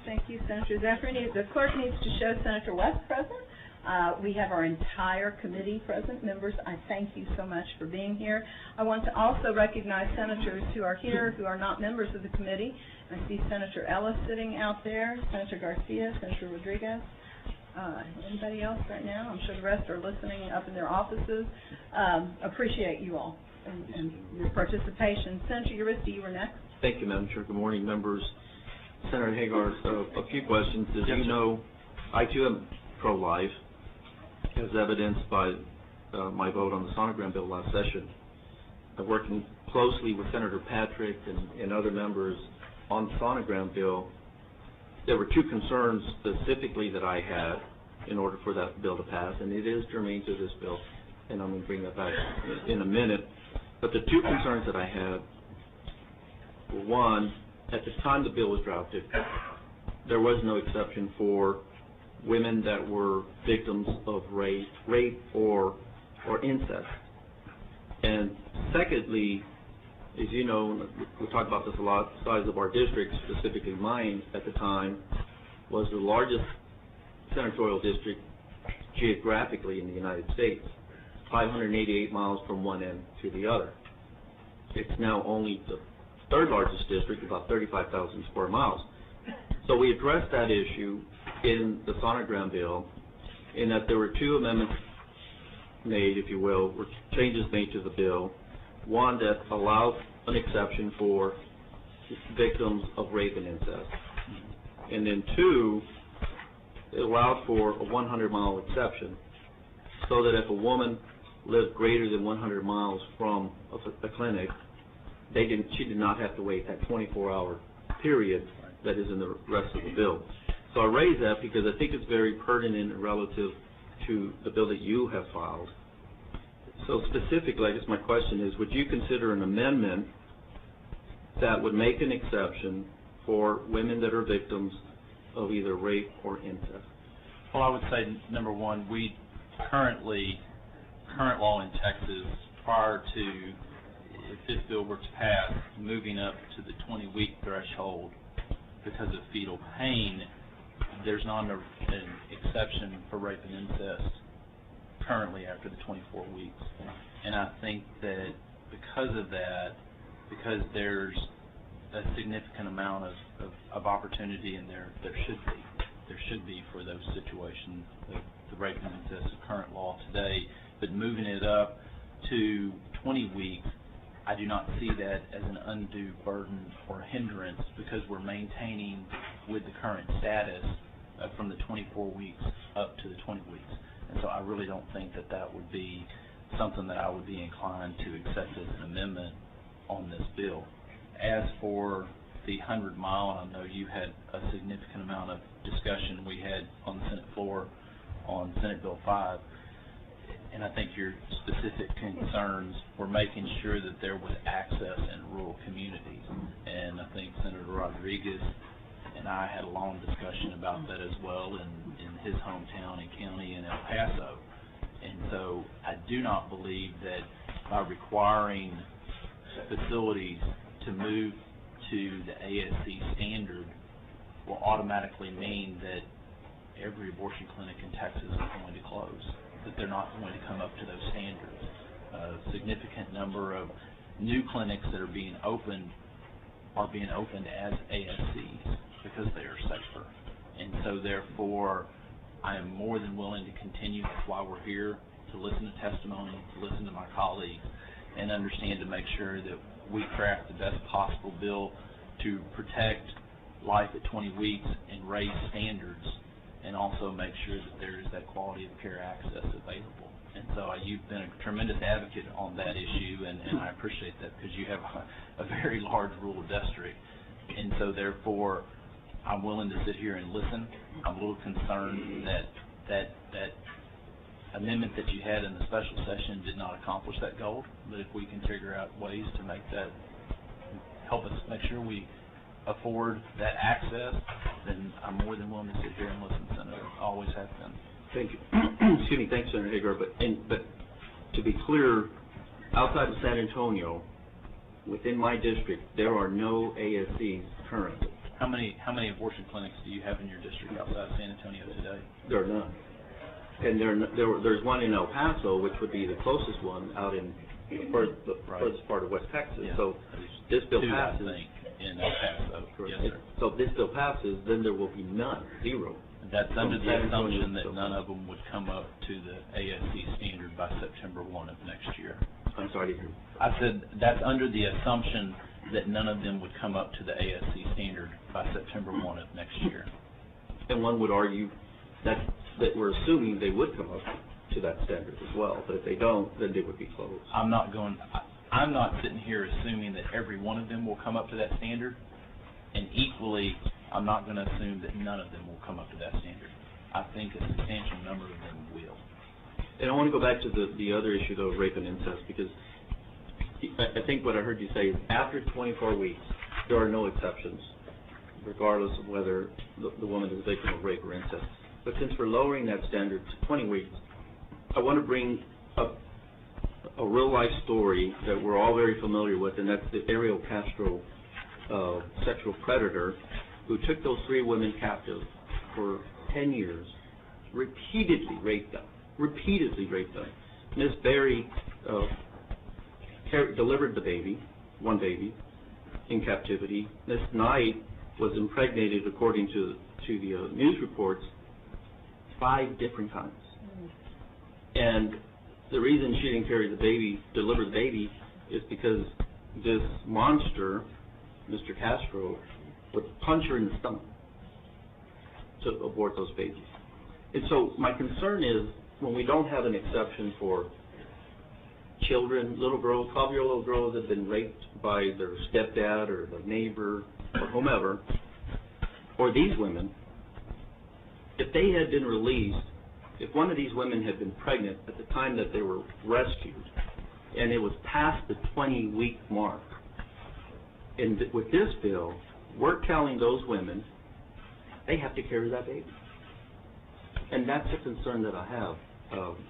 Thank you, Senator Zephyr. The clerk needs to show Senator West present. We have our entire committee present. Members, I thank you so much for being here. I want to also recognize senators who are here who are not members of the committee. I see Senator Ellis sitting out there, Senator Garcia, Senator Rodriguez. Anybody else right now? I'm sure the rest are listening up in their offices. Appreciate you all and your participation. Senator Uristi, you were next. Thank you, Madam Chair. Good morning, members. Senator Hegar, a few questions. As you know, I too am pro-life, as evidenced by my vote on the sonogram bill last session. I'm working closely with Senator Patrick and other members on the sonogram bill. There were two concerns specifically that I had in order for that bill to pass, and it is germane to this bill, and I'm going to bring that back in a minute. But the two concerns that I had were, one, at the time the bill was drafted, there was no exception for women that were victims of rape or incest. And secondly, as you know, we talked about this a lot, the size of our district, specifically mine at the time, was the largest senatorial district geographically in the United States, 588 miles from one end to the other. It's now only the third largest district, about 35,000 square miles. So we addressed that issue in the sonogram bill in that there were two amendments made, if you will, or changes made to the bill. One that allowed an exception for victims of rape and incest. And then two, it allowed for a 100-mile exception so that if a woman lived greater than 100 miles from a clinic, she did not have to wait that 24-hour period that is in the rest of the bill. So I raise that because I think it's very pertinent and relative to the bill that you have filed. So specifically, I guess my question is, would you consider an amendment that would make an exception for women that are victims of either rape or incest? Well, I would say, number one, current law in Texas, prior to, if this bill were to pass, moving up to the 20-week threshold because of fetal pain, there's not an exception for rape and incest currently after the 24 weeks. And I think that because of that, because there's a significant amount of opportunity in there should be for those situations, the rape and incest of current law today, but moving it up to 20 weeks, I do not see that as an undue burden or hindrance because we're maintaining with the current status from the 24 weeks up to the 20 weeks. And so I really don't think that that would be something that I would be inclined to accept as an amendment on this bill. As for the 100-mile, and I know you had a significant amount of discussion we had on the Senate floor on Senate Bill 5, and I think your specific concerns were making sure that there was access in rural communities. And I think Senator Rodriguez and I had a long discussion about that as well in his hometown and county in El Paso. And so I do not believe that by requiring facilities to move to the ASC standard will automatically mean that every abortion clinic in Texas is going to close, that they're not going to come up to those standards. A significant number of new clinics that are being opened as ASCs because they are safer. And so therefore, I am more than willing to continue. That's why we're here, to listen to testimony, to listen to my colleagues, and understand to make sure that we craft the best possible bill to protect life at 20 weeks and raise standards, and also make sure that there is that quality of care access available. And so you've been a tremendous advocate on that issue, and I appreciate that because you have a very large rural district. And so therefore, I'm willing to sit here and listen. I'm a little concerned that amendment that you had in the special session did not accomplish that goal. But if we can figure out ways to make that, help us make sure we afford that access, then I'm more than willing to sit here and listen, Senator. I always have been. Thank you. Excuse me, thanks, Senator Hegar. But to be clear, outside of San Antonio, within my district, there are no ASCs currently. How many abortion clinics do you have in your district outside San Antonio today? There are none. And there's one in El Paso, which would be the closest one out in the furthest part of West Texas. Yeah. So this bill Two, passes. I think, in El Paso. Correct. Yes, sir. So if this bill passes, then there will be none, zero. That's under the San Antonio assumption that so none far. of them would come up to the ASC standard by September 1 of next year. I'm sorry to hear. I said that's under the assumption that none of them would come up to the ASC standard by September 1 of next year. And one would argue that we're assuming they would come up to that standard as well. But if they don't, then they would be closed. I'm not sitting here assuming that every one of them will come up to that standard, and equally, I'm not going to assume that none of them will come up to that standard. I think a substantial number of them will. And I want to go back to the other issue, though, of rape and incest, because I think what I heard you say is after 24 weeks, there are no exceptions, regardless of whether the woman is a victim of rape or incest. But since we're lowering that standard to 20 weeks, I want to bring up a real-life story that we're all very familiar with, and that's the Ariel Castro sexual predator who took those 3 women captive for 10 years, repeatedly raped them. Ms. Berry delivered the baby, one baby, in captivity. Ms. Knight was impregnated, according to the news reports, 5 different times. And the reason she didn't deliver the baby, is because this monster, Mr. Castro, would punch her in the stomach to abort those babies. And so my concern is, when we don't have an exception for children, little girls, 12-year-old little girls that have been raped by their stepdad or the neighbor or whomever, or these women, if they had been released, if one of these women had been pregnant at the time that they were rescued, and it was past the 20-week mark, and with this bill, we're telling those women they have to carry that baby. And that's a concern that I have,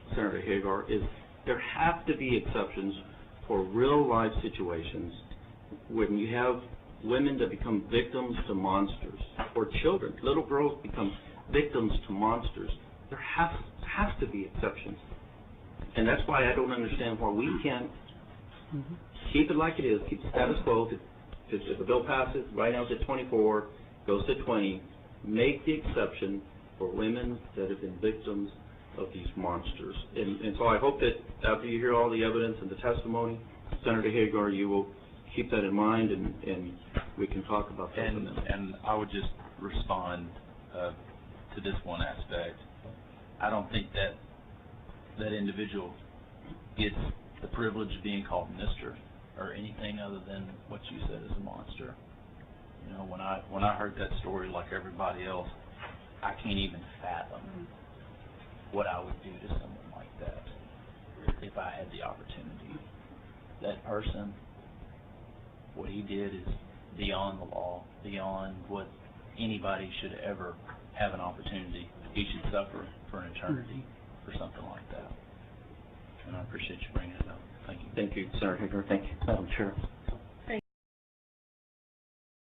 Senator Hegar, is there have to be exceptions for real-life situations when you have women that become victims to monsters, or children, little girls become victims to monsters. There has to be exceptions. And that's why I don't understand why we can't keep it like it is, keep the status quo. If the bill passes, right now it's at 24, goes to 20, make the exception for women that have been victims of these monsters. And so I hope that after you hear all the evidence and the testimony, Senator Hegar, you will keep that in mind, and we can talk about that. And I would just respond to this one aspect. I don't think that individual gets the privilege of being called Mr. or anything other than what you said is a monster. You know, when I heard that story, like everybody else, I can't even fathom what I would do to someone like that if I had the opportunity. That person, what he did is beyond the law, beyond what anybody should ever have an opportunity. He should suffer for an eternity for something like that. And I appreciate you bringing it up. Thank you. Thank you, Senator Hegar. Thank you, Madam Chair.